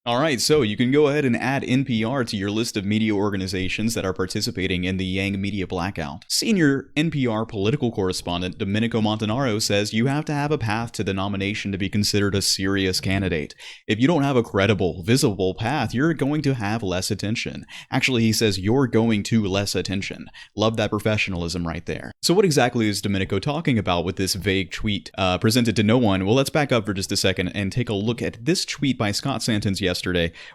All right, so you can go ahead and add NPR to your list of media organizations that are participating in the Yang media blackout. Senior NPR political correspondent Domenico Montanaro says you have to have a path to the nomination to be considered a serious candidate. If you don't have a credible, visible path, you're going to have less attention. Actually, he says you're going to less attention. Love that professionalism right there. So what exactly is Domenico talking about with this vague tweet presented to no one? Well, let's back up for just a second and take a look at this tweet by Scott Santens yesterday,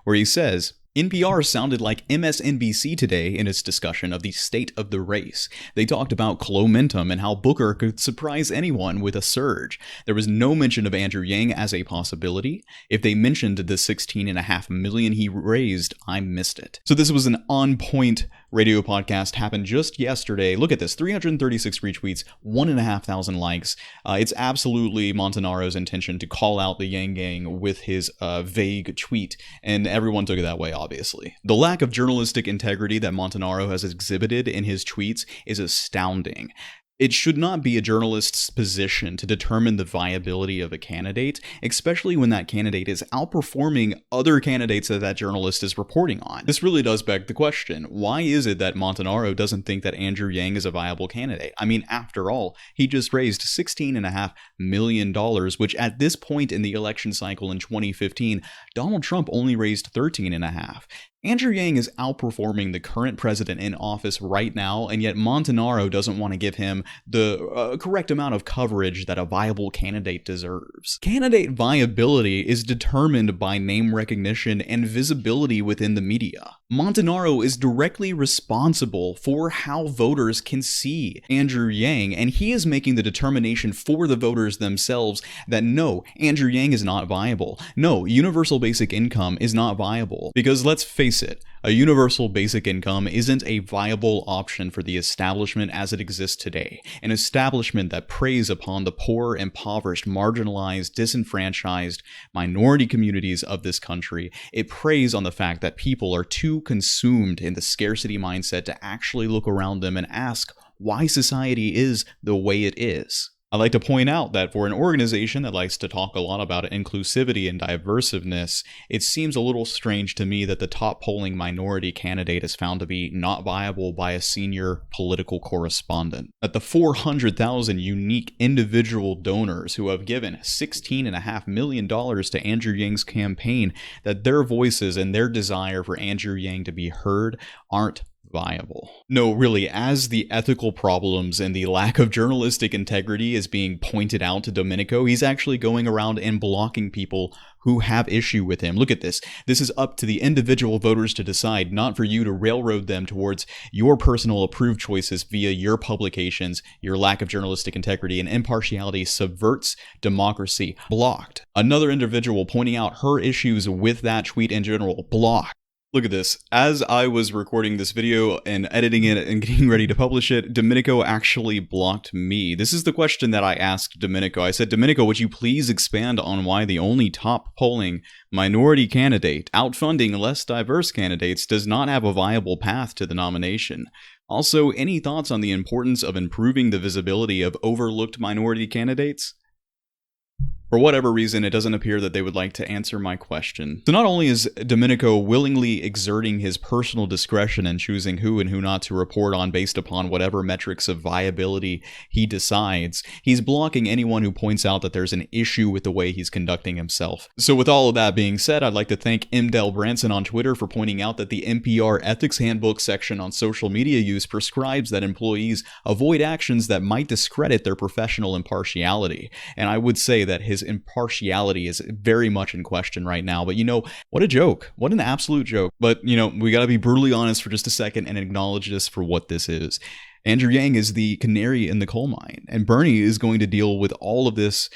where he says, NPR sounded like MSNBC today in its discussion of the state of the race. They talked about clomentum and how Booker could surprise anyone with a surge. There was no mention of Andrew Yang as a possibility. If they mentioned the $16.5 million he raised, I missed it. So this was an on-point radio podcast, happened just yesterday. Look at this, 336 retweets, 1,500 likes. It's absolutely Montanaro's intention to call out the Yang Gang with his vague tweet, and everyone took it that way, obviously. The lack of journalistic integrity that Montanaro has exhibited in his tweets is astounding. It should not be a journalist's position to determine the viability of a candidate, especially when that candidate is outperforming other candidates that journalist is reporting on. This really does beg the question, why is it that Montanaro doesn't think that Andrew Yang is a viable candidate? I mean, after all, he just raised $16.5 million, which at this point in the election cycle in 2015, Donald Trump only raised $13.5. Andrew Yang is outperforming the current president in office right now, and yet Montanaro doesn't want to give him the correct amount of coverage that a viable candidate deserves. Candidate viability is determined by name recognition and visibility within the media. Montanaro is directly responsible for how voters can see Andrew Yang, and he is making the determination for the voters themselves that no, Andrew Yang is not viable. No, universal basic income is not viable. Because let's face it, a universal basic income isn't a viable option for the establishment as it exists today. An establishment that preys upon the poor, impoverished, marginalized, disenfranchised minority communities of this country. It preys on the fact that people are too consumed in the scarcity mindset to actually look around them and ask why society is the way it is. I like to point out that for an organization that likes to talk a lot about inclusivity and diversiveness, it seems a little strange to me that the top polling minority candidate is found to be not viable by a senior political correspondent. That the 400,000 unique individual donors who have given $16.5 million to Andrew Yang's campaign, that their voices and their desire for Andrew Yang to be heard aren't viable. No, really, as the ethical problems and the lack of journalistic integrity is being pointed out to Domenico, he's actually going around and blocking people who have issue with him. Look at this. This is up to the individual voters to decide, not for you to railroad them towards your personal approved choices via your publications. Your lack of journalistic integrity and impartiality subverts democracy. Blocked. Another individual pointing out her issues with that tweet in general. Blocked. Look at this. As I was recording this video and editing it and getting ready to publish it, Domenico actually blocked me. This is the question that I asked Domenico. I said, Domenico, would you please expand on why the only top polling minority candidate outfunding less diverse candidates does not have a viable path to the nomination? Also, any thoughts on the importance of improving the visibility of overlooked minority candidates? For whatever reason, it doesn't appear that they would like to answer my question. So not only is Domenico willingly exerting his personal discretion and choosing who and who not to report on based upon whatever metrics of viability he decides, he's blocking anyone who points out that there's an issue with the way he's conducting himself. So with all of that being said, I'd like to thank M. Del Branson on Twitter for pointing out that the NPR Ethics Handbook section on social media use prescribes that employees avoid actions that might discredit their professional impartiality. And I would say that his impartiality is very much in question right now. But you know, what a joke. What an absolute joke. But you know, we gotta be brutally honest for just a second and acknowledge this for what this is. Andrew Yang is the canary in the coal mine, and Bernie is going to deal with all of this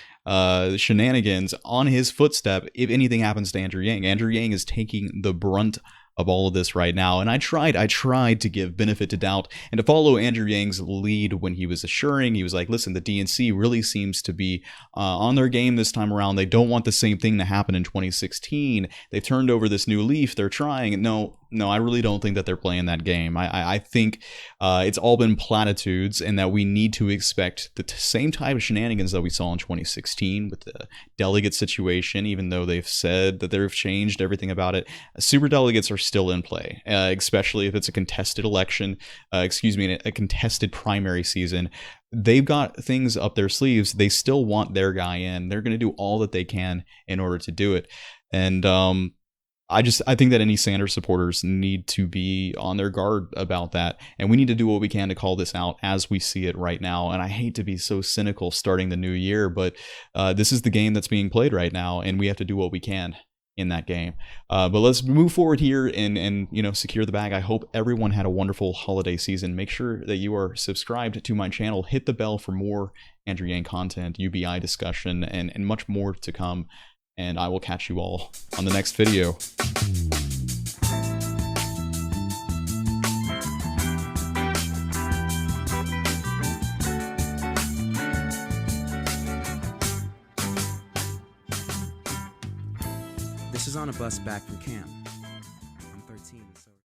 shenanigans on his footstep if anything happens to Andrew Yang. Andrew Yang is taking the brunt of all of this right now. And I tried to give benefit to doubt and to follow Andrew Yang's lead when he was assuring. He was like, listen, the DNC really seems to be on their game this time around. They don't want the same thing to happen in 2016. They've turned over this new leaf. They're trying. No, No, I really don't think that they're playing that game. I think it's all been platitudes, and that we need to expect the same type of shenanigans that we saw in 2016 with the delegate situation, even though they've said that they've changed everything about it. Super delegates are still in play, especially if it's a contested election, a contested primary season. They've got things up their sleeves. They still want their guy in. They're going to do all that they can in order to do it. And I think that any Sanders supporters need to be on their guard about that, and we need to do what we can to call this out as we see it right now. And I hate to be so cynical starting the new year, but this is the game that's being played right now, and we have to do what we can in that game. But let's move forward here and secure the bag. I hope everyone had a wonderful holiday season. Make sure that you are subscribed to my channel. Hit the bell for more Andrew Yang content, UBI discussion, and much more to come. And I will catch you all on the next video. This is on a bus back from camp. I'm 13, so...